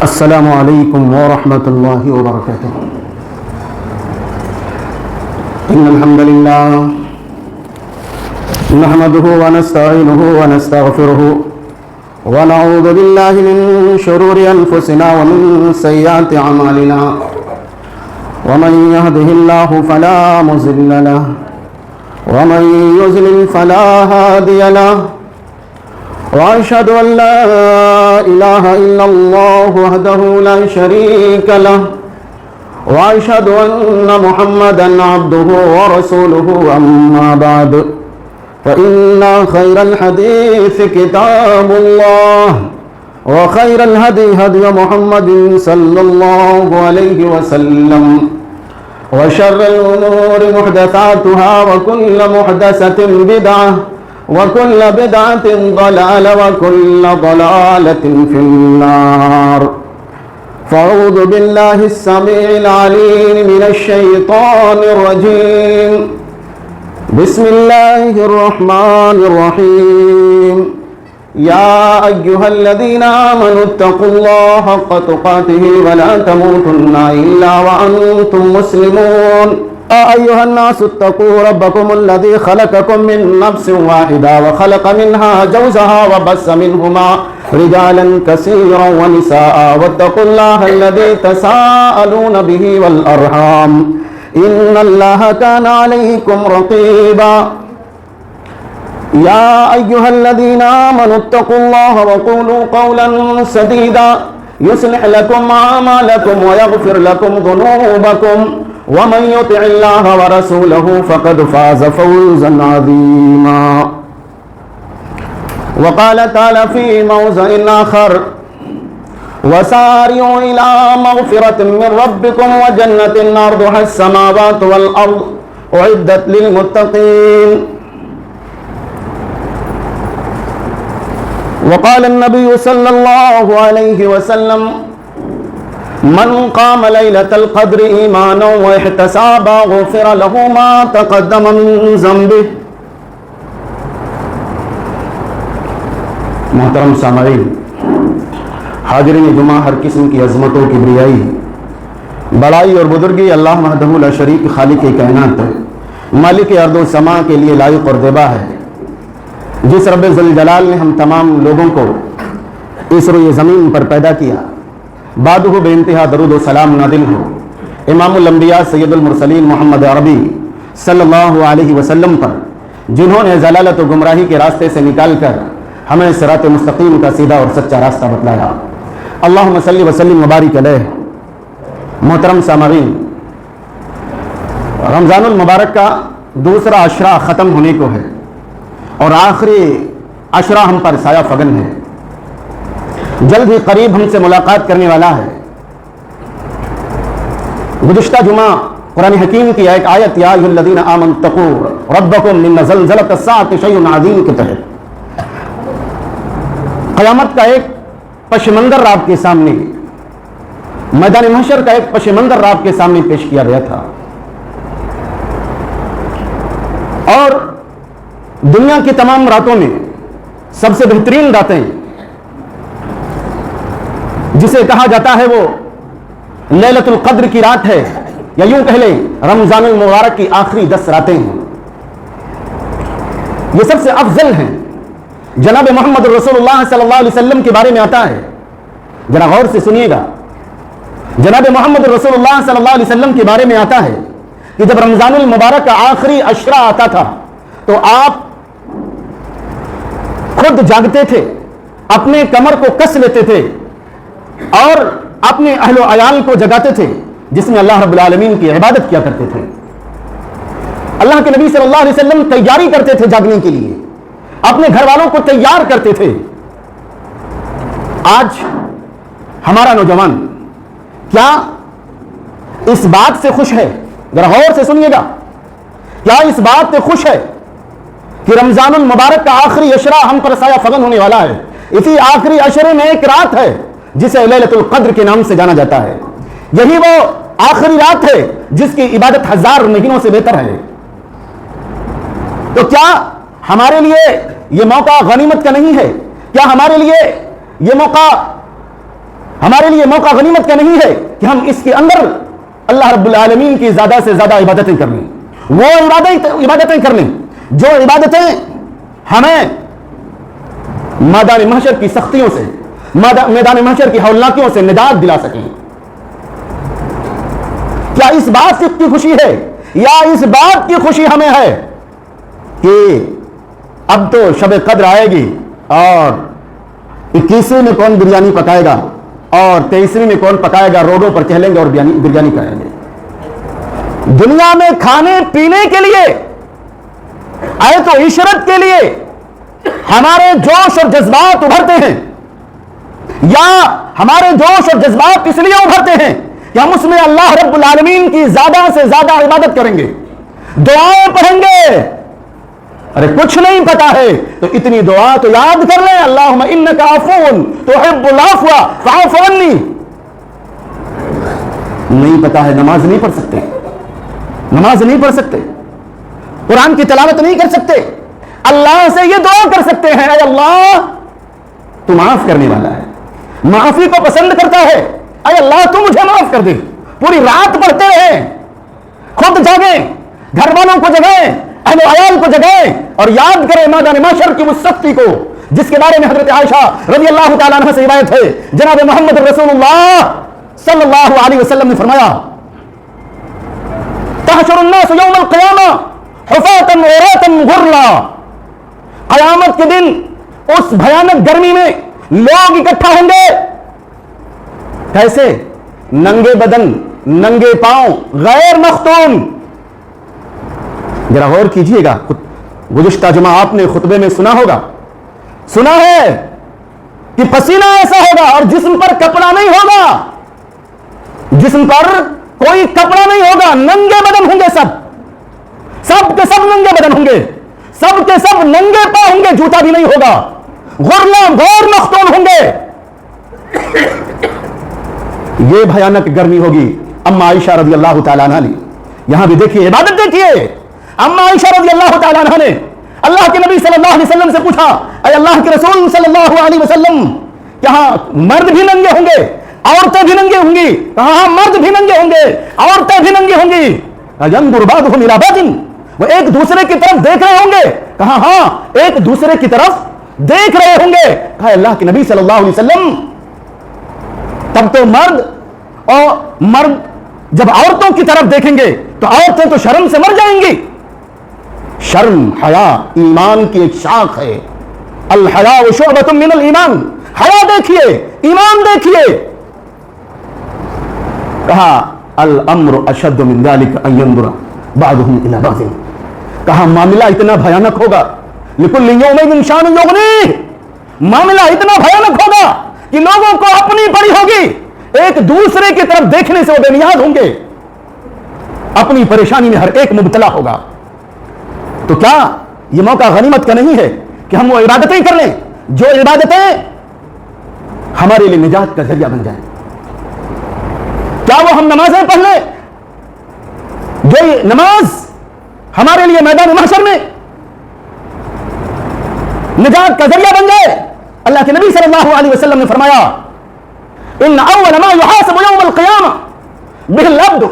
السلام علیکم ورحمۃ اللہ وبرکاتہ۔ ان الحمد للہ نحمده ونستعینه ونستغفره ونعوذ باللہ من شرور انفسنا ومن سیئات اعمالنا ومن يهده الله فلا مضل له ومن يضلل فلا هادي له وأشهد أن لا إله إلا الله وحده لا شريك له وأشهد أن محمدا عبده ورسوله أما بعد فإن خير الحديث كتاب الله وخير الهدي هدي محمد صلى الله عليه وسلم وشر الأمور محدثاتها وكل محدثة بدعة وكل بدعة ضلالة وكل ضلالة في النار فأعوذ بالله السميع العليم من الشيطان الرجيم بسم الله الرحمن الرحيم يا أيها الذين آمنوا اتقوا الله حق تقاته ولا تموتن إلا وأنتم مسلمون أيها الناس اتقوا ربكم الذي خلقكم من نفس واحدة وخلق منها زوجها وبث منهما رجالا كثيرا ونساء واتقوا الله الذي تساءلون به والأرحام إن الله كان عليكم رقيبا يا أيها الذين آمنوا اتقوا الله وقولوا قولا سديدا يصلح لكم أعمالكم ويغفر لكم ذنوبكم ومن يطع الله ورسوله فقد فاز فوزا عظيما وقال تعالى في موضع آخر وسارعوا إلى مغفرة من ربكم وجنة عرضها السماوات والأرض أعدت للمتقين وقال النبي صلى الله عليه وسلم من قام ليلة القدر إيمانا واحتسابا غفر له ما تقدم من ذنبه۔ محترم سامعین، حاضرین جمعہ، ہر قسم کی عظمت و کبریائی، بڑائی اور بزرگی اللہ وحدہ لا شریک خالق کائنات مالک ارض و سماء کے لیے لائق اور دیبا ہے، جس رب ذوالجلال نے ہم تمام لوگوں کو اس روئے زمین پر پیدا کیا، بعدہ بے انتہا درود و سلام نازل ہو امام الانبیاء سید المرسلین محمد عربی صلی اللہ علیہ وسلم پر، جنہوں نے ضلالت و گمراہی کے راستے سے نکال کر ہمیں صراط مستقیم کا سیدھا اور سچا راستہ بتلایا۔ اللہم صلی وسلم مبارک علیہ۔ محترم سامعین، رمضان المبارک کا دوسرا عشرہ ختم ہونے کو ہے اور آخری عشرہ ہم پر سایہ فگن ہے، جلد ہی قریب ہم سے ملاقات کرنے والا ہے۔ گزشتہ جمعہ قرآن حکیم کی ایک آیت یا ایھا الذین آمنوا اتقوا ربکم ان زلزلۃ الساعۃ شیء عظیم کے تحت قیامت کا ایک پس منظر آپ کے سامنے، میدان محشر کا ایک پس منظر آپ کے سامنے پیش کیا گیا تھا، اور دنیا کی تمام راتوں میں سب سے بہترین راتیں جسے کہا جاتا ہے وہ لیلۃ القدر کی رات ہے، یا یوں کہہ لیں رمضان المبارک کی آخری 10 راتیں ہیں، یہ سب سے افضل ہیں۔ جناب محمد رسول اللہ صلی اللہ علیہ وسلم کے بارے میں آتا ہے، ذرا غور سے سنیے گا، جناب محمد رسول اللہ صلی اللہ علیہ وسلم کے بارے میں آتا ہے کہ جب رمضان المبارک کا آخری عشرہ آتا تھا تو آپ خود جاگتے تھے، اپنے کمر کو کس لیتے تھے اور اپنے اہل و عیال کو جگاتے تھے، جس میں اللہ رب العالمین کی عبادت کیا کرتے تھے۔ اللہ کے نبی صلی اللہ علیہ وسلم تیاری کرتے تھے جاگنے کے لیے، اپنے گھر والوں کو تیار کرتے تھے۔ آج ہمارا نوجوان کیا اس بات سے خوش ہے؟ ذرا غور سے سنیے گا، کیا اس بات سے خوش ہے کہ رمضان المبارک کا آخری عشرہ ہم پر سایہ فگن ہونے والا ہے؟ اسی آخری عشرے میں ایک رات ہے جسے لیلۃ القدر کے نام سے جانا جاتا ہے، یہی وہ آخری رات ہے جس کی عبادت 1000 مہینوں سے بہتر ہے۔ تو کیا ہمارے لیے یہ موقع غنیمت کا نہیں ہے؟ کیا ہمارے لیے یہ موقع ہمارے لیے موقع غنیمت کا نہیں ہے کہ ہم اس کے اندر اللہ رب العالمین کی زیادہ سے زیادہ عبادتیں کر لیں، وہ عبادتیں کر لیں جو عبادتیں ہمیں میدان محشر کی سختیوں سے، میدان محشر کی ہولناکیوں سے نجات دلا سکیں۔ کیا اس بات کی خوشی ہے یا اس بات کی خوشی ہمیں ہے کہ اب تو شب قدر آئے گی اور 21ویں میں کون بریانی پکائے گا اور 23ویں میں کون پکائے گا، روڈوں پر چلیں گے اور بریانی کھائیں گے۔ دنیا میں کھانے پینے کے لیے، آیت و عشرت کے لیے ہمارے جوش اور جذبات ابھرتے ہیں، یا ہمارے جوش اور جذبات اس لیے ابھرتے ہیں کہ ہم اس میں اللہ رب العالمین کی زیادہ سے زیادہ عبادت کریں گے، دعائیں پڑھیں گے۔ ارے کچھ نہیں پتا ہے تو اتنی دعا تو یاد کر لیں، اللہم انک عفو تحب العفو فاعف عنی۔ نہیں پتا ہے، نماز نہیں پڑھ سکتے، نماز نہیں پڑھ سکتے، قرآن کی تلاوت نہیں کر سکتے، اللہ سے یہ دعا کر سکتے ہیں، اے اللہ تو معاف کرنے والا ہے، معافی کو پسند کرتا ہے، اے اللہ تو مجھے معاف کر دے۔ پوری رات پڑھتے رہیں، خود جاگیں، گھر والوں کو جگائیں، اہل عیال کو جگائیں اور یاد کریں میدان محشر کی اس سختی کو جس کے بارے میں حضرت عائشہ رضی اللہ تعالیٰ عنہ سے روایت ہے، جناب محمد رسول اللہ صلی اللہ علیہ وسلم نے فرمایا، تحشر الناس یوم القیامہ حفاة عراة غرلا۔ قیامت کے دن اس بھیانک گرمی میں لوگ اکٹھا ہوں گے، کیسے؟ ننگے بدن، ننگے پاؤں، غیر مختون۔ ذرا غور کیجئے گا، گزشتہ جمعہ آپ نے خطبے میں سنا ہوگا، سنا ہے کہ پسینہ ایسا ہوگا اور جسم پر کپڑا نہیں ہوگا، جسم پر کوئی کپڑا نہیں ہوگا، ننگے بدن ہوں گے، سب کے سب ننگے بدن ہوں گے، سب کے سب ننگے پاؤں ہوں گے، جوتا بھی نہیں ہوگا، غرلا غیر مختون ہوں گے۔ یہ بھیانک گرمی ہوگی۔ اما عائشہ رضی اللہ تعالیٰ عنہ نے، یہاں بھی دیکھیے، عبادت دیکھیے، اما عائشہ رضی اللہ تعالیٰ عنہ نے اللہ کے نبی صلی اللہ علیہ وسلم سے پوچھا، اے اللہ کے رسول صلی اللہ علیہ وسلم، کہاں مرد بھی ننگے ہوں گے، عورتیں بھی ننگے ہوں گی؟ کہاں ہاں مرد بھی ننگے ہوں گے، عورتیں بھی ننگی ہوں گی۔ ينظر بعضهم الى بعض، وہ ایک دوسرے کی طرف دیکھ رہے ہوں گے، کہا ہاں ایک دوسرے کی طرف دیکھ رہے ہوں گے۔ کہا اللہ کے نبی صلی اللہ علیہ وسلم، تب تو مرد جب عورتوں کی طرف دیکھیں گے تو عورتیں تو شرم سے مر جائیں گی۔ شرم، حیا ایمان کی ایک شاخ ہے، الحیاء شعبۃ من الایمان، حیا دیکھیے، ایمان دیکھیے۔ کہا الامر اشد من ذلك ان ينظر بعضهم الى بعض، کہا معاملہ اتنا بھیانک ہوگا، لكل يوم شان يغنيه، معاملہ اتنا بھیانک ہوگا کہ لوگوں کو اپنی پڑی ہوگی، ایک دوسرے کی طرف دیکھنے سے وہ بے نیاز ہوں گے، اپنی پریشانی میں ہر ایک مبتلا ہوگا۔ تو کیا یہ موقع غنیمت کا نہیں ہے کہ ہم وہ عبادتیں کر لیں جو عبادتیں ہمارے لیے نجات کا ذریعہ بن جائیں؟ کیا وہ ہم نمازیں پڑھ لیں جو نماز ہمارے لیے میدان محشر میں نجات کا ذریعہ بن جائے؟ اللہ کے نبی صلی اللہ علیہ وسلم نے فرمایا، ان اول ما يحاسب يوم القيامه به العبد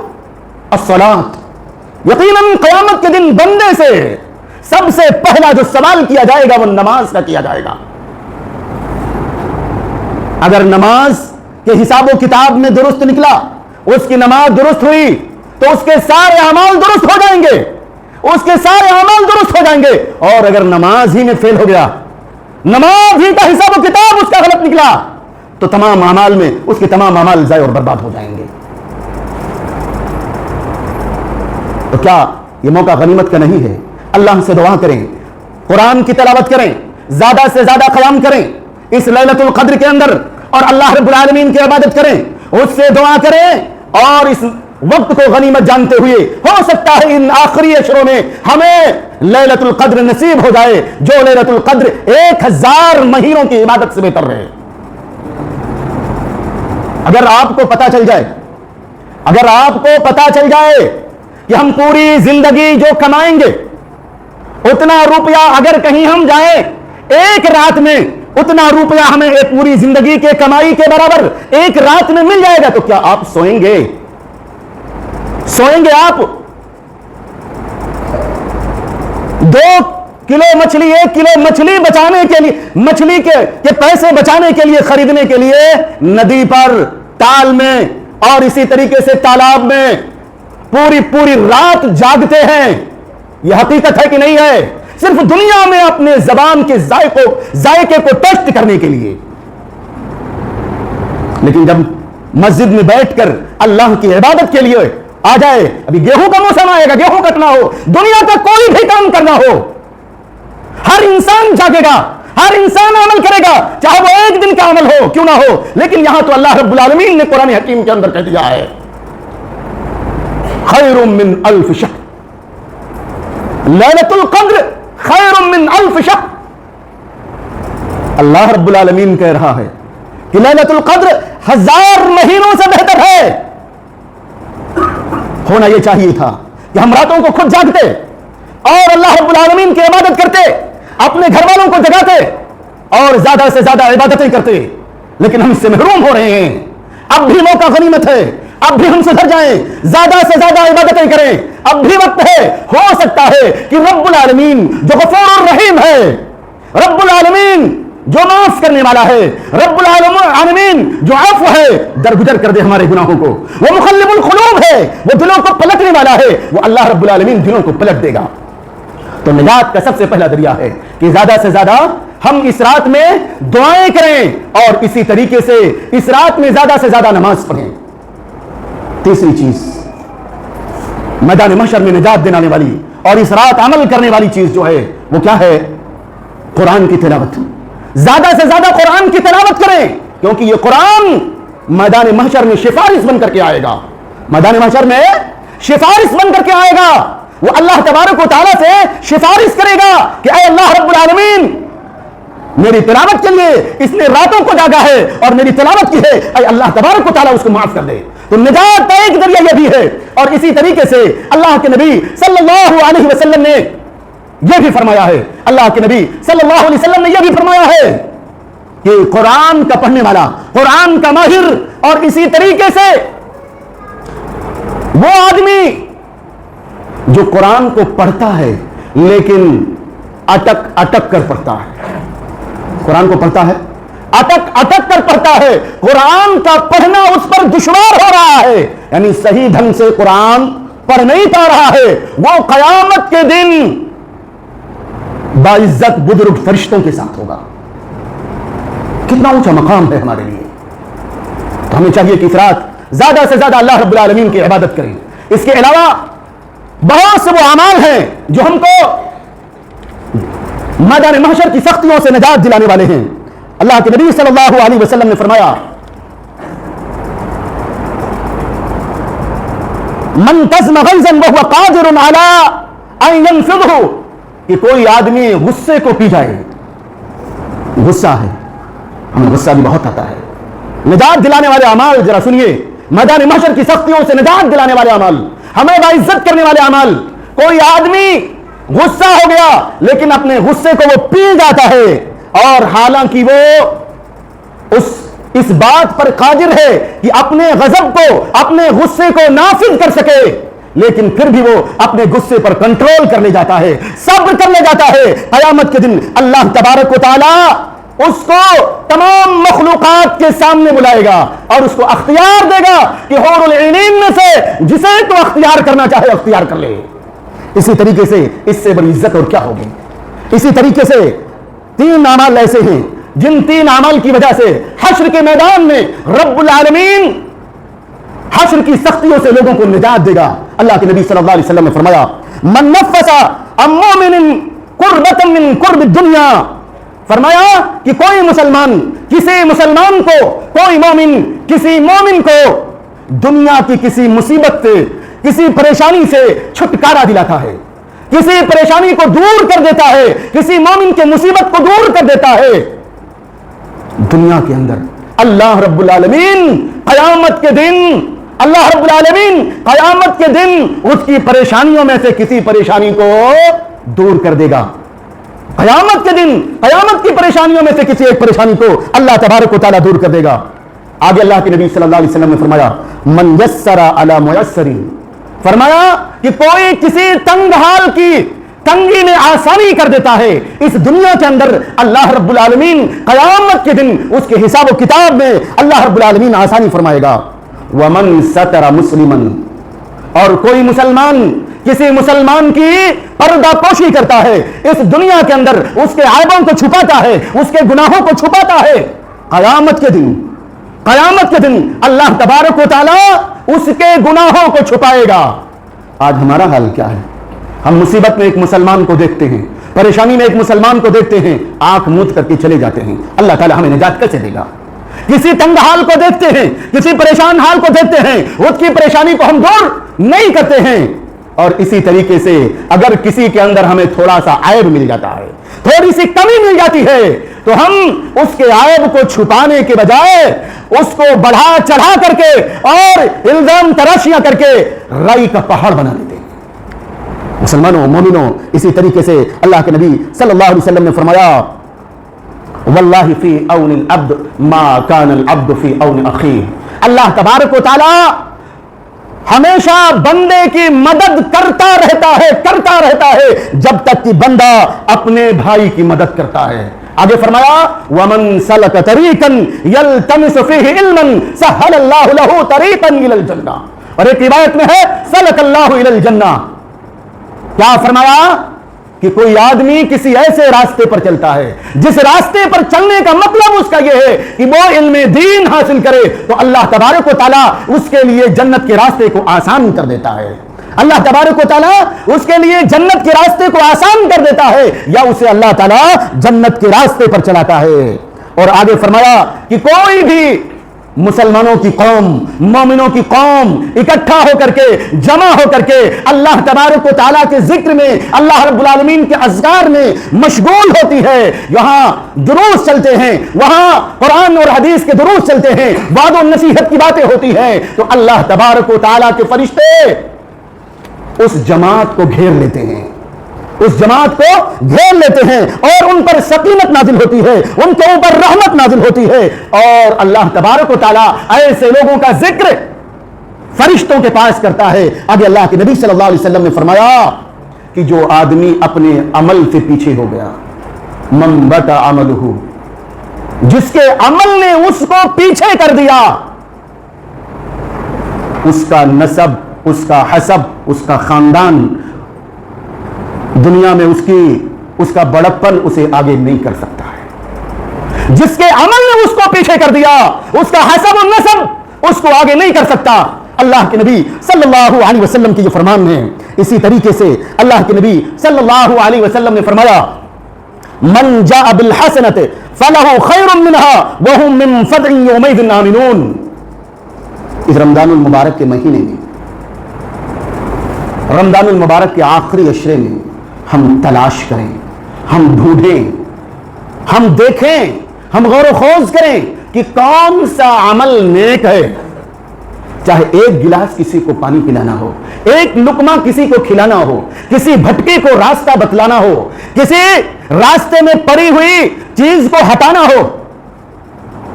الصلاة، یقیناً قیامت کے دن بندے سے سب سے پہلا جو سوال کیا جائے گا وہ نماز کا کیا جائے گا۔ اگر نماز کے حساب و کتاب میں درست نکلا، اس کی نماز درست ہوئی تو اس کے سارے اعمال درست ہو جائیں گے، اس کے سارے اعمال درست ہو جائیں گے۔ اور اگر نماز ہی میں فیل ہو گیا، نماز ہی کا حساب و کتاب اس کا غلط نکلا، تو تمام اعمال میں اس کے تمام اعمال ضائع اور برباد ہو جائیں گے۔ تو کیا یہ موقع غنیمت کا نہیں ہے؟ اللہ سے دعا کریں، قرآن کی تلاوت کریں، زیادہ سے زیادہ قیام کریں اس لیلۃ القدر کے اندر، اور اللہ رب العالمین کی عبادت کریں، اس سے دعا کریں، اور اس وقت کو غنیمت جانتے ہوئے ہو سکتا ہے ان آخری اشروں میں ہمیں لیلۃ القدر نصیب ہو جائے، جو لیلۃ القدر 1000 مہینوں کی عبادت سے بہتر رہے۔ اگر آپ کو پتا چل جائے، اگر آپ کو پتا چل جائے کہ ہم پوری زندگی جو کمائیں گے اتنا روپیہ اگر کہیں ہم جائیں ایک رات میں اتنا روپیہ ہمیں ایک پوری زندگی کے کمائی کے برابر ایک رات میں مل جائے گا تو کیا آپ سوئیں گے؟ سوئیں گے آپ؟ 2 کلو مچھلی 1 کلو مچھلی بچانے کے لیے، مچھلی کے پیسے بچانے کے لیے، خریدنے کے لیے ندی پر، تال میں اور اسی طریقے سے تالاب میں پوری رات جاگتے ہیں. یہ حقیقت ہے کہ نہیں ہے؟ صرف دنیا میں اپنے زبان کے ذائقے کو ٹیسٹ کرنے کے لیے. لیکن جب مسجد میں بیٹھ کر اللہ کی عبادت کے لیے آ جائے، ابھی گیہوں کا موسم آئے گا، گیہوں کٹنا ہو، دنیا کا کوئی بھی کام کرنا ہو، ہر انسان جاگے گا، ہر انسان عمل کرے گا، چاہے وہ 1 دن کا عمل ہو کیوں نہ ہو. لیکن یہاں تو اللہ رب العالمین نے قرآن حکیم کے اندر کہہ دیا ہے خیر من 1000 شہر، لیلۃ القدر خیر من 1000 شہر. اللہ رب العالمین کہہ رہا ہے کہ لیلۃ القدر 1000 مہینوں سے بہتر ہے. ہونا یہ چاہیے تھا کہ ہم راتوں کو خود جاگتے اور اللہ رب العالمین کی عبادت کرتے، اپنے گھر والوں کو جگاتے اور زیادہ سے زیادہ عبادتیں کرتے. لیکن ہم اس سے محروم ہو رہے ہیں. اب بھی موقع غنیمت ہے، اب بھی ہم سدھر جائیں، زیادہ سے زیادہ عبادتیں کریں. اب بھی وقت ہے، ہو سکتا ہے کہ رب العالمین جو غفور الرحیم ہے، رب العالمین جو معاف کرنے والا ہے، رب العالمین جو عفو ہے، درگزر کر دے ہمارے گناہوں کو. وہ مقلب القلوب ہے، وہ دلوں کو پلٹنے والا ہے، وہ اللہ رب العالمین دلوں کو پلٹ دے گا. تو نجات کا سب سے پہلا ذریعہ ہے کہ زیادہ سے زیادہ ہم اس رات میں دعائیں کریں اور اسی طریقے سے اس رات میں زیادہ سے زیادہ نماز پڑھیں. تیسری چیز میدان محشر میں نجات دینے والی اور اس رات عمل کرنے والی چیز جو ہے وہ کیا ہے؟ قرآن کی تلاوت. زیادہ سے زیادہ قرآن کی تلاوت کریں، کیونکہ یہ قرآن میدان محشر میں سفارش بن کر کے آئے گا. میدان محشر میں سفارش بن کر کے آئے گا. وہ اللہ تبارک و تعالیٰ سے سفارش کرے گا کہ اے اللہ رب العالمین، میری تلاوت کے لیے اس نے راتوں کو جاگا ہے اور میری تلاوت کی ہے، اے اللہ تبارک و تعالیٰ اس کو معاف کر دے. تو نجات کا ایک ذریعہ یہ بھی ہے. اور اسی طریقے سے اللہ کے نبی صلی اللہ علیہ وسلم نے یہ بھی فرمایا ہے، اللہ کے نبی صلی اللہ علیہ وسلم نے یہ بھی فرمایا ہے کہ قرآن کا پڑھنے والا، قرآن کا ماہر اور اسی طریقے سے وہ آدمی جو قرآن کو پڑھتا ہے لیکن اٹک کر پڑھتا ہے. قرآن کو پڑھتا ہے، اٹک کر پڑھتا ہے. قرآن کا پڑھنا اس پر دشوار ہو رہا ہے، یعنی صحیح ڈھنگ سے قرآن پڑھ نہیں پا رہا ہے. وہ قیامت کے دن باعزت بزرگ فرشتوں کے ساتھ ہوگا. کتنا اونچا مقام ہے ہمارے لیے. تو ہمیں چاہیے کہ اس رات زیادہ سے زیادہ اللہ رب العالمین کی عبادت کریں. اس کے علاوہ بہت سے وہ اعمال ہیں جو ہم کو میدان محشر کی سختیوں سے نجات دلانے والے ہیں. اللہ کے نبی صلی اللہ علیہ وسلم نے فرمایا من تزم غیظا وهو قادر على ان ينفضه، کہ کوئی آدمی غصے کو پی جائے. غصہ ہے، ہمیں غصہ بھی بہت آتا ہے. نجات دلانے والے اعمال ذرا سنیے، میدان محشر کی سختیوں سے نجات دلانے والے اعمال، ہمیں باعزت کرنے والے اعمال. کوئی آدمی غصہ ہو گیا لیکن اپنے غصے کو وہ پی جاتا ہے، اور حالانکہ وہ اس بات پر قادر ہے کہ اپنے غضب کو، اپنے غصے کو نافذ کر سکے، لیکن پھر بھی وہ اپنے غصے پر کنٹرول کر لے جاتا ہے، صبر کر لے جاتا ہے. قیامت کے دن اللہ تبارک و تعالی اس کو تمام مخلوقات کے سامنے بلائے گا اور اس کو اختیار دے گا کہ حور العینین میں سے جسے تو اختیار کرنا چاہے اختیار کر لے. اسی طریقے سے اس سے بڑی عزت اور کیا ہوگی. اسی طریقے سے 3 اعمال ایسے ہیں جن 3 اعمال کی وجہ سے حشر کے میدان میں رب العالمین حشر کی سختیوں سے لوگوں کو نجات دے گا. اللہ کے نبی صلی اللہ علیہ وسلم نے فرمایا من نفس عن مؤمن قربۃ من قرب الدنیا، فرمایا کہ کوئی مسلمان کسی مسلمان کو، کوئی مومن کسی مومن کو دنیا کی کسی مصیبت سے، کسی پریشانی سے چھٹکارا دلاتا ہے، کسی پریشانی کو دور کر دیتا ہے، کسی مومن کے مصیبت کو دور کر دیتا ہے، دنیا کے اندر اللہ رب العالمین قیامت کے دن، اللہ رب العالمین قیامت کے دن اس کی پریشانیوں میں سے کسی پریشانی کو دور کر دے گا. قیامت کے دن قیامت کی پریشانیوں میں سے کسی ایک پریشانی کو اللہ تبارک و تعالیٰ دور کر دے گا۔ آگے اللہ کے نبی صلی اللہ علیہ وسلم نے فرمایا من یسر علی میسر، فرمایا کہ کوئی کسی تنگ حال کی تنگی میں آسانی کر دیتا ہے، اس دنیا کے اندر اللہ رب العالمین قیامت کے دن اس کے حساب و کتاب میں اللہ رب العالمین آسانی فرمائے گا۔ ومن ستر مسلما، اور کوئی مسلمان کسی مسلمان کی پردہ پوشی کرتا ہے، اس دنیا کے اندر اس کے عیبوں کو چھپاتا ہے، اس کے گناہوں کو چھپاتا ہے، قیامت کے دن اللہ تبارک و تعالی اس کے گناہوں کو چھپائے گا۔ آج ہمارا حال کیا ہے؟ ہم مصیبت میں ایک مسلمان کو دیکھتے ہیں، پریشانی میں ایک مسلمان کو دیکھتے ہیں، آنکھ موند کر کے چلے جاتے ہیں۔ اللہ تعالی ہمیں نجات کیسے دے گا؟ کسی تنگ حال کو دیکھتے ہیں، کسی پریشان حال کو دیکھتے ہیں، اس کی پریشانی کو ہم دور نہیں کرتے ہیں، اور اسی طریقے سے اگر کسی کے اندر ہمیں تھوڑا سا عیب مل جاتا ہے، تھوڑی سی کمی مل جاتی ہے، تو ہم اس کے عیب کو چھپانے کے بجائے اس کو بڑھا چڑھا کر کے اور الزام تراشیاں کر کے رائی کا پہاڑ بنا دیتے ہیں۔ مسلمانوں، مومنوں، اسی طریقے سے اللہ کے نبی صلی اللہ علیہ وسلم نے فرمایا واللہ فی اون العبد ما کان العبد فی اون اخیہ، اللہ تبارک و تعالی ہمیشہ بندے کی مدد کرتا رہتا ہے جب تک کہ بندہ اپنے بھائی کی مدد کرتا ہے۔ آگے فرمایا وَمَن سَلَكَ طَرِيقًا يَلْتَمِسُ فِيهِ عِلْمًا سَهَّلَ اللَّهُ لَهُ طَرِيقًا إِلَى الْجَنَّةِ، اور ایک روایت میں ہے سَلَكَ اللَّهُ إِلَى الْجَنَّةِ، کیا فرمایا کہ کوئی آدمی کسی ایسے راستے پر چلتا ہے جس راستے پر چلنے کا مطلب اس کا یہ ہے کہ وہ علم دین حاصل کرے تو اللہ تبارک و تعالیٰ اس کے لیے جنت کے راستے کو آسان کر دیتا ہے، اللہ تبارک و تعالیٰ اس کے لیے جنت کے راستے کو آسان کر دیتا ہے، یا اسے اللہ تعالیٰ جنت کے راستے پر چلاتا ہے۔ اور آگے فرمایا کہ کوئی بھی مسلمانوں کی قوم، مومنوں کی قوم اکٹھا ہو کر کے، جمع ہو کر کے اللہ تبارک و تعالیٰ کے ذکر میں، اللہ رب العالمین کے اذکار میں مشغول ہوتی ہے، یہاں دروس چلتے ہیں، وہاں قرآن اور حدیث کے دروس چلتے ہیں، وعد و نصیحت کی باتیں ہوتی ہیں، تو اللہ تبارک و تعالیٰ کے فرشتے اس جماعت کو گھیر لیتے ہیں، اس جماعت کو گھیر لیتے ہیں، اور ان پر سکینت نازل ہوتی ہے، ان کے اوپر رحمت نازل ہوتی ہے، اور اللہ تبارک و تعالیٰ ایسے لوگوں کا ذکر فرشتوں کے پاس کرتا ہے۔ آگے اللہ کے نبی صلی اللہ علیہ وسلم نے فرمایا کہ جو آدمی اپنے عمل سے پیچھے ہو گیا، من بطا عملہ، جس کے عمل نے اس کو پیچھے کر دیا، اس کا نسب، اس کا حسب، اس کا خاندان دنیا میں اس کا بڑپن اسے آگے نہیں کر سکتا ہے۔ جس کے عمل نے اس کو پیچھے کر دیا، اس کا حسب و نسب اس کو آگے نہیں کر سکتا۔ اللہ کے نبی صلی اللہ علیہ وسلم کی جو فرمان ہے، اسی طریقے سے اللہ کے نبی صلی اللہ علیہ وسلم نے فرمایا من جاء بالحسنۃ فلہ خیر منها وهم من فزع یومئذ آمنون۔ اس رمضان المبارک کے مہینے میں، رمضان المبارک کے آخری عشرے میں ہم تلاش کریں، ہم ڈھونڈیں، ہم دیکھیں، ہم غور و خوض کریں کہ کون سا عمل نیک ہے، چاہے ایک گلاس کسی کو پانی پلانا ہو، ایک لقمہ کسی کو کھلانا ہو، کسی بھٹکے کو راستہ بتلانا ہو، کسی راستے میں پڑی ہوئی چیز کو ہٹانا ہو،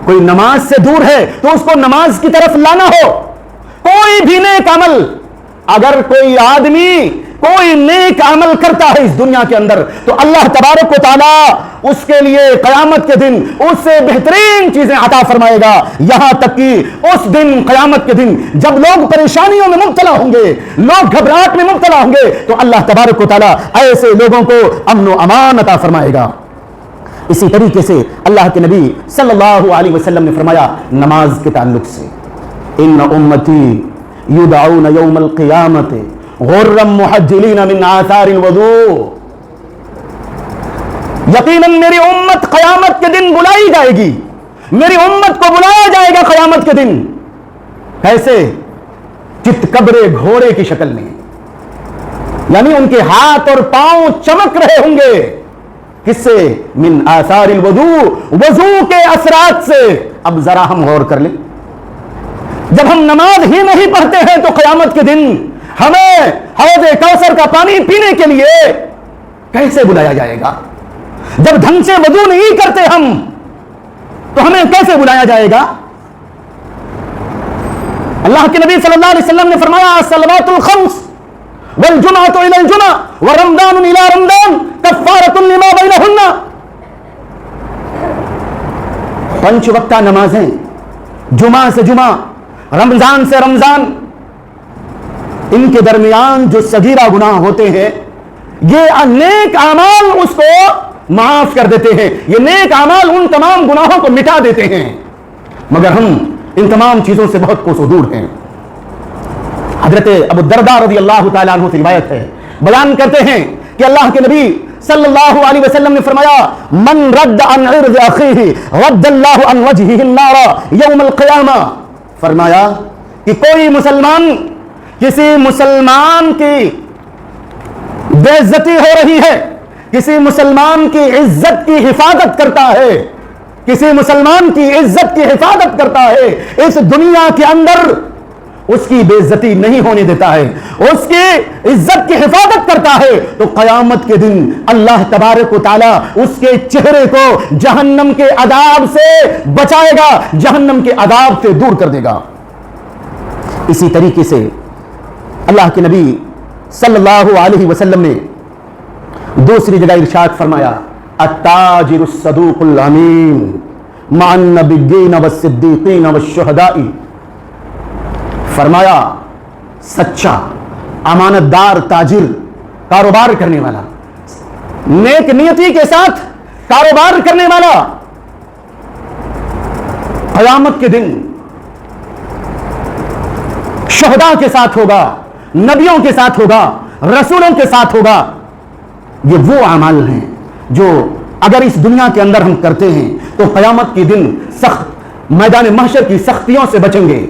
کوئی نماز سے دور ہے تو اس کو نماز کی طرف لانا ہو، کوئی بھی نیک عمل، اگر کوئی آدمی کوئی نیک عمل کرتا ہے اس دنیا کے اندر تو اللہ تبارک و تعالیٰ اس کے لیے قیامت کے دن اس سے بہترین چیزیں عطا فرمائے گا، یہاں تک کہ اس دن قیامت کے دن جب لوگ پریشانیوں میں مبتلا ہوں گے، لوگ گھبراہٹ میں مبتلا ہوں گے، تو اللہ تبارک و تعالیٰ ایسے لوگوں کو امن و امان عطا فرمائے گا۔ اسی طریقے سے اللہ کے نبی صلی اللہ علیہ وسلم نے فرمایا نماز کے تعلق سے ان امتی یدعون یوم القیامت غرا محجلین من آثار الوضوء، یقیناً میری امت قیامت کے دن بلائی جائے گی، میری امت کو بلایا جائے گا قیامت کے دن، کیسے؟ چت کبرے گھوڑے کی شکل میں، یعنی ان کے ہاتھ اور پاؤں چمک رہے ہوں گے، کس سے؟ من آثار الوضوء، وضو کے اثرات سے۔ اب ذرا ہم غور کر لیں، جب ہم نماز ہی نہیں پڑھتے ہیں تو قیامت کے دن ہمیں حوض کوثر کا پانی پینے کے لیے کیسے بلایا جائے گا؟ جب ڈھنگ سے وضو نہیں کرتے ہم تو ہمیں کیسے بلایا جائے گا؟ اللہ کے نبی صلی اللہ علیہ وسلم نے فرمایا الصلوات الخمس والجمعۃ الی الجمعہ ورمضان الی رمضان کفارۃ لما بینہن. 5 وقتہ نمازیں جمعہ سے جمعہ رمضان سے رمضان، ان کے درمیان جو صغیرہ گناہ ہوتے ہیں یہ نیک اعمال اس کو معاف کر دیتے ہیں، یہ نیک اعمال ان تمام گناہوں کو مٹا دیتے ہیں، مگر ہم ان تمام چیزوں سے بہت کوسوں دور ہیں. حضرت ابو الدرداء رضی اللہ تعالیٰ عنہ سے روایت ہے، بیان کرتے ہیں کہ اللہ کے نبی صلی اللہ علیہ وسلم نے فرمایا من رد عن عرض اخیہ رد اللہ عن وجہہ النار یوم القیامہ. فرمایا کہ کوئی مسلمان کسی مسلمان کی بے عزتی ہو رہی ہے، کسی مسلمان کی عزت کی حفاظت کرتا ہے، کسی مسلمان کی عزت کی حفاظت کرتا ہے، اس دنیا کے اندر اس کی بے عزتی نہیں ہونے دیتا ہے، اس کی عزت کی حفاظت کرتا ہے، تو قیامت کے دن اللہ تبارک و تعالی اس کے چہرے کو جہنم کے عذاب سے بچائے گا، جہنم کے عذاب سے دور کر دے گا. اسی طریقے سے اللہ کے نبی صلی اللہ علیہ وسلم نے دوسری جگہ ارشاد فرمایا التاجر الصدوق الامین مع النبیین والصدیقین والشہداء. فرمایا سچا امانت دار تاجر، کاروبار کرنے والا، نیک نیتی کے ساتھ کاروبار کرنے والا، قیامت کے دن شہداء کے ساتھ ہوگا، نبیوں کے ساتھ ہوگا، رسولوں کے ساتھ ہوگا. یہ وہ اعمال ہیں جو اگر اس دنیا کے اندر ہم کرتے ہیں تو قیامت کے دن سخت میدان محشر کی سختیوں سے بچیں گے.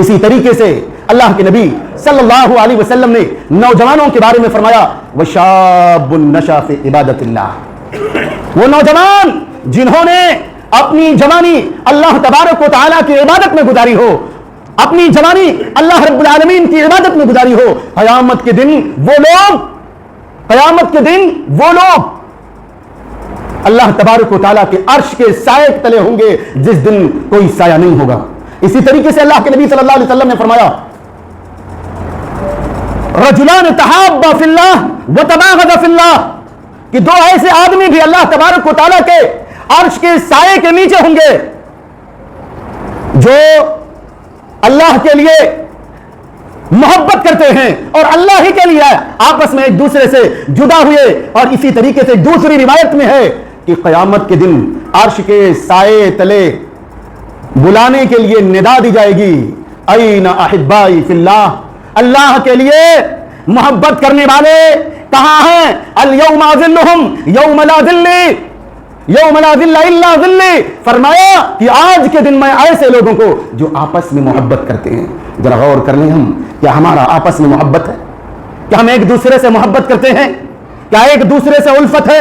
اسی طریقے سے اللہ کے نبی صلی اللہ علیہ وسلم نے نوجوانوں کے بارے میں فرمایا وَشَابٌ نَشَأَ فِي عِبَادَةِ اللَّهِ. وہ نوجوان جنہوں نے اپنی جوانی اللہ تبارک و تعالیٰ کی عبادت میں گزاری ہو، اپنی جوانی اللہ رب العالمین کی عبادت میں گزاری ہو، قیامت کے دن وہ لوگ اللہ تبارک و تعالیٰ کے عرش کے سائے تلے ہوں گے جس دن کوئی سایہ نہیں ہوگا. اسی طریقے سے اللہ کے نبی صلی اللہ علیہ وسلم نے فرمایا رجلان تحابا فی اللہ وتباغضا فی اللہ، کہ 2 ایسے آدمی بھی اللہ تبارک و تعالیٰ کے عرش کے سائے کے نیچے ہوں گے جو اللہ کے لیے محبت کرتے ہیں اور اللہ ہی کے لیے آپس میں ایک دوسرے سے جدا ہوئے. اور اسی طریقے سے دوسری روایت میں ہے کہ قیامت کے دن عرش کے سائے تلے بلانے کے لیے ندا دی جائے گی این احبائی فی اللہ، اللہ کے لیے محبت کرنے والے کہاں ہیں؟ الیوم اذلہم یوم لا ذل الا ذلی. فرمایا کہ آج کے دن میں ایسے لوگوں کو جو آپس میں محبت کرتے ہیں. ذرا غور کر لیں ہم، کیا ہمارا آپس میں محبت ہے؟ کیا ہم ایک دوسرے سے محبت کرتے ہیں؟ کیا ایک دوسرے سے الفت ہے؟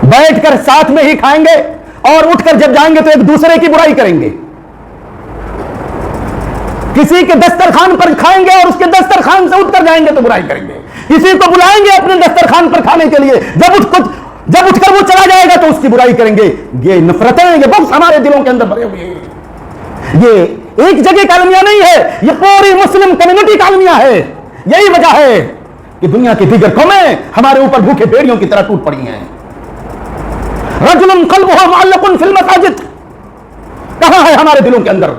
بیٹھ کر ساتھ میں ہی کھائیں گے اور اٹھ کر جب جائیں گے تو ایک دوسرے کی برائی کریں گے. کسی کے دسترخوان پر کھائیں گے اور اس کے دسترخوان سے اٹھ کر جائیں گے تو برائی کریں گے. کسی کو بلائیں گے اپنے دسترخوان پر کھانے کے لیے، جب اٹھ کر وہ چلا جائے گا تو اس کی برائی کریں گے. یہ نفرتیں، یہ بغض ہمارے دلوں کے اندر بھرے ہوئے ہیں. یہ ایک جگہ کا المیہ نہیں ہے، یہ پوری مسلم کمیونٹی کا المیہ ہے. یہی وجہ ہے کہ دنیا کی دیگر قومیں ہمارے اوپر بھوکے بھیڑیوں کی طرح ٹوٹ پڑی ہیں. رجل قلبه معلق فی المساجد، کہاں ہے ہمارے دلوں کے اندر؟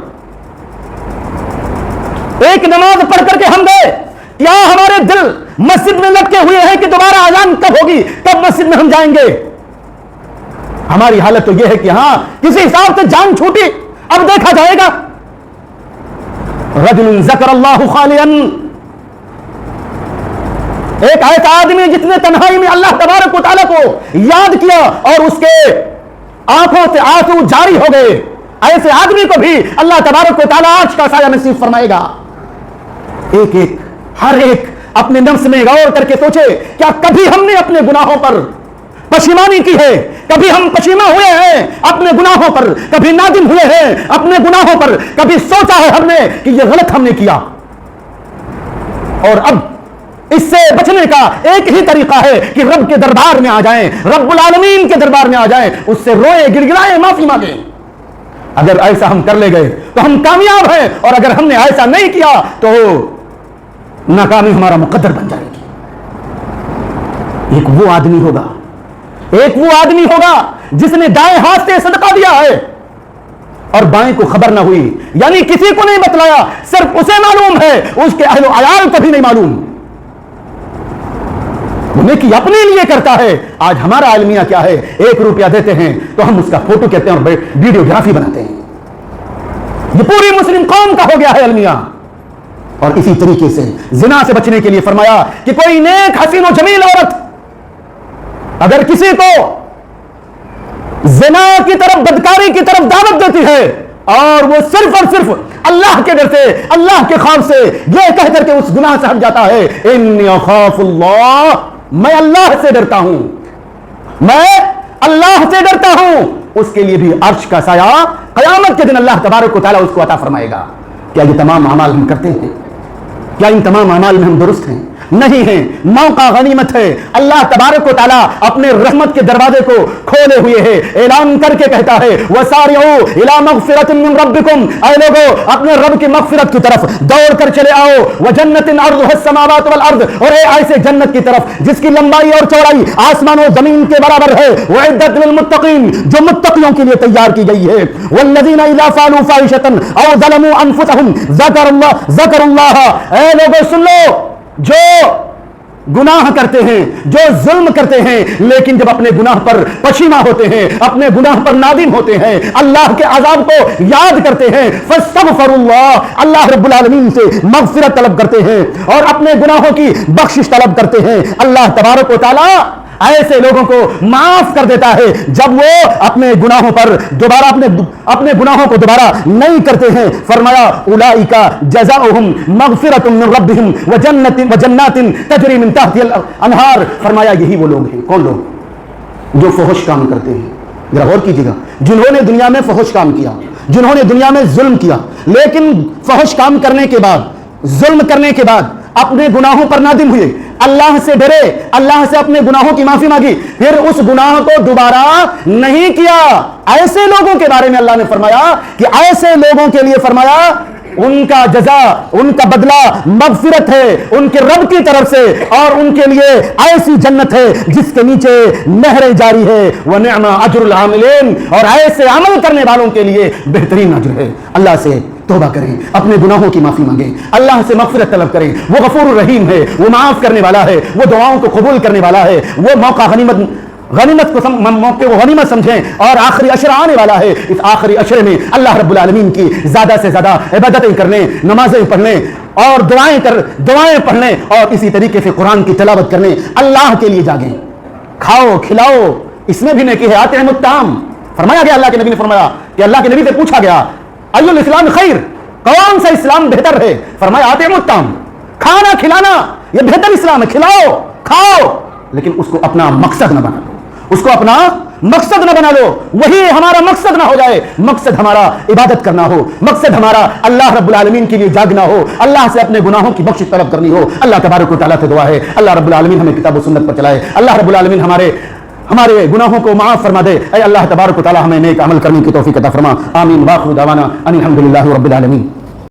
ایک نماز پڑھ کر کے ہم گئے، کیا ہمارے دل مسجد میں لٹکے ہوئے ہیں کہ دوبارہ اذان کب ہوگی، کب مسجد میں ہم جائیں گے؟ ہماری حالت تو یہ ہے کہ ہاں کسی حساب سے جان چھوٹی، اب دیکھا جائے گا. رجل ذکر اللہ خالیا، ایک ایسا آدمی جس نے تنہائی میں اللہ تبارک و تعالیٰ کو یاد کیا اور اس کے آنکھوں سے آنسو جاری ہو گئے، ایسے آدمی کو بھی اللہ تبارک و تعالیٰ عرش کا سایہ نصیب فرمائے گا. ہر ایک اپنے نفس میں غور کر کے سوچے، کیا کبھی ہم نے اپنے گناہوں پر پشیمانی کی ہے؟ کبھی ہم پشیماں ہوئے ہیں اپنے گناہوں پر؟ کبھی نادم ہوئے ہیں اپنے گناہوں پر؟ کبھی سوچا ہے ہم نے کہ یہ غلط ہم نے کیا اور اب اس سے بچنے کا ایک ہی طریقہ ہے کہ رب کے دربار میں آ جائیں، رب العالمین کے دربار میں آ جائیں، اس سے روئیں، گڑگڑائیں، معافی مانگیں۔ اگر ایسا ہم کر لے گئے تو ہم کامیاب ہیں، اور اگر ہم نے ایسا نہیں کیا تو ناکامی ہمارا مقدر بن جائے گی۔ ایک وہ آدمی ہوگا جس نے دائیں ہاتھ سے صدقہ دیا ہے اور بائیں کو خبر نہ ہوئی، یعنی کسی کو نہیں بتلایا، صرف اسے معلوم ہے، اس کے اہل و عیال کو بھی نہیں معلوم، وہ نیکی اپنے لیے کرتا ہے۔ آج ہمارا المیہ کیا ہے؟ 1 روپیہ دیتے ہیں تو ہم اس کا فوٹو کہتے ہیں اور ویڈیوگرافی بناتے ہیں۔ یہ پوری مسلم قوم کا ہو گیا ہے المیہ۔ اور اسی طریقے سے زنا سے بچنے کے لیے فرمایا کہ کوئی نیک حسین و جمیل عورت اگر کسی کو زنا کی طرف، بدکاری کی طرف دعوت دیتی ہے اور وہ صرف اور صرف اللہ کے ڈر سے، اللہ کے خوف سے یہ کہہ کر کے اس گناہ سے ہٹ جاتا ہے، انی اخاف اللہ، میں اللہ سے ڈرتا ہوں، میں اللہ سے ڈرتا ہوں، اس کے لیے بھی عرش کا سایہ قیامت کے دن اللہ تبارک و تعالیٰ اس کو عطا فرمائے گا۔ کیا یہ تمام اعمال ہم کرتے ہیں؟ کیا ان تمام اعمال میں ہم درست ہیں؟ نہیں ہیں۔ موقع غنیمت ہے، اللہ تبارک و تعالیٰ اپنے رحمت کے دروازے کو کھولے ہوئے ہے، اعلان کر کے کہتا ہے وَسَارِعُوا إِلَىٰ مَغْفِرَةٍ مِّن رَبِّكُمْ، اے لوگو اپنے رب کی مغفرت کی طرف دوڑ کر چلے آؤ، وَجَنَّةٍ عَرْضُهَا السَّمَاوَاتُ وَالْأَرْضُ، اور ایسے جنت کی طرف جس کی لمبائی اور چوڑائی آسمان و زمین کے برابر ہے، وَعِدَّتْ لِلْمُتَّقِينَ، جو متقیوں کے لیے تیار کی گئی ہے، وَالَّذِينَ إِذَا فَعَلُوا فَاحِشَةً أَوْ ظَلَمُوا أَنفُسَهُمْ ذَكَرُوا اللَّهَ، اے لوگو سن لو، جو گناہ کرتے ہیں، جو ظلم کرتے ہیں، لیکن جب اپنے گناہ پر پشیماں ہوتے ہیں، اپنے گناہ پر نادم ہوتے ہیں، اللہ کے عذاب کو یاد کرتے ہیں، فاستغفروا اللہ، اللہ رب العالمین سے مغفرت طلب کرتے ہیں اور اپنے گناہوں کی بخشش طلب کرتے ہیں، اللہ تبارک و تعالی ایسے لوگوں کو معاف کر دیتا ہے جب وہ اپنے گناہوں پر دوبارہ اپنے گناہوں کو دوبارہ نہیں کرتے ہیں۔ فرمایا اولئک جزاؤہم مغفرۃ من ربہم وجنات تجری من تحتہا الانہار، فرمایا یہی وہ لوگ ہیں۔ کون لوگ؟ جو فحش کام کرتے ہیں۔ ذرا غور کیجیے گا، جنہوں نے دنیا میں فحش کام کیا، جنہوں نے دنیا میں ظلم کیا، لیکن فحش کام کرنے کے بعد، ظلم کرنے کے بعد اپنے گناہوں پر نادم ہوئے، اللہ سے ڈرے، اللہ سے اپنے گناہوں کی معافی مانگی، پھر اس گناہ کو دوبارہ نہیں کیا، ایسے لوگوں کے بارے میں اللہ نے فرمایا کہ ایسے لوگوں کے لیے فرمایا ان کا جزا، ان کا بدلہ مغفرت ہے ان کے رب کی طرف سے، اور ان کے لیے ایسی جنت ہے جس کے نیچے نہریں جاری ہے، وَنِعْمَ أَجْرُ الْعَامِلِينَ، اور ایسے عمل کرنے والوں کے لیے بہترین اجر ہے۔ اللہ سے توبہ کریں، اپنے گناہوں کی معافی مانگیں، اللہ سے مغفرت طلب کریں، وہ غفور الرحیم ہے، وہ معاف کرنے والا ہے، وہ دعاؤں کو قبول کرنے والا ہے، وہ موقع غنیمت کو موقع کو غنیمت سمجھیں، اور آخری عشرہ آنے والا ہے، اس آخری عشرے میں اللہ رب العالمین کی زیادہ سے زیادہ عبادتیں کرنے، نمازیں پڑھنے اور دعائیں پڑھنے، اور اسی طریقے سے قرآن کی تلاوت کرنے، اللہ کے لیے جاگیں، کھاؤ کھلاؤ، اس میں بھی نیکی ہے، اطعموا الطعام، فرمایا گیا، اللہ کے نبی نے فرمایا کہ اللہ کے نبی سے پوچھا گیا ای الاسلام خیر، کون سا اسلام بہتر ہے؟ فرمایا اطعموا الطعام، کھانا کھلانا یہ بہتر اسلام ہے، کھلاؤ کھاؤ، لیکن اس کو اپنا مقصد نہ بنا لو، اس کو اپنا مقصد نہ بنا لو، وہی ہمارا مقصد نہ ہو جائے، مقصد ہمارا عبادت کرنا ہو، مقصد ہمارا اللہ رب العالمین کے لیے جاگنا ہو، اللہ سے اپنے گناہوں کی بخشش طلب کرنی ہو۔ اللہ تبارک و تعالیٰ سے دعا ہے اللہ رب العالمین ہمیں کتاب و سنت پر چلائے، اللہ رب العالمین ہمارے گناہوں کو معاف فرما دے، اے اللہ تبارک و تعالیٰ ہمیں نیک عمل کرنے کی توفیق عطا فرما، آمین، واخر دعوانا ان الحمد للہ رب العالمین۔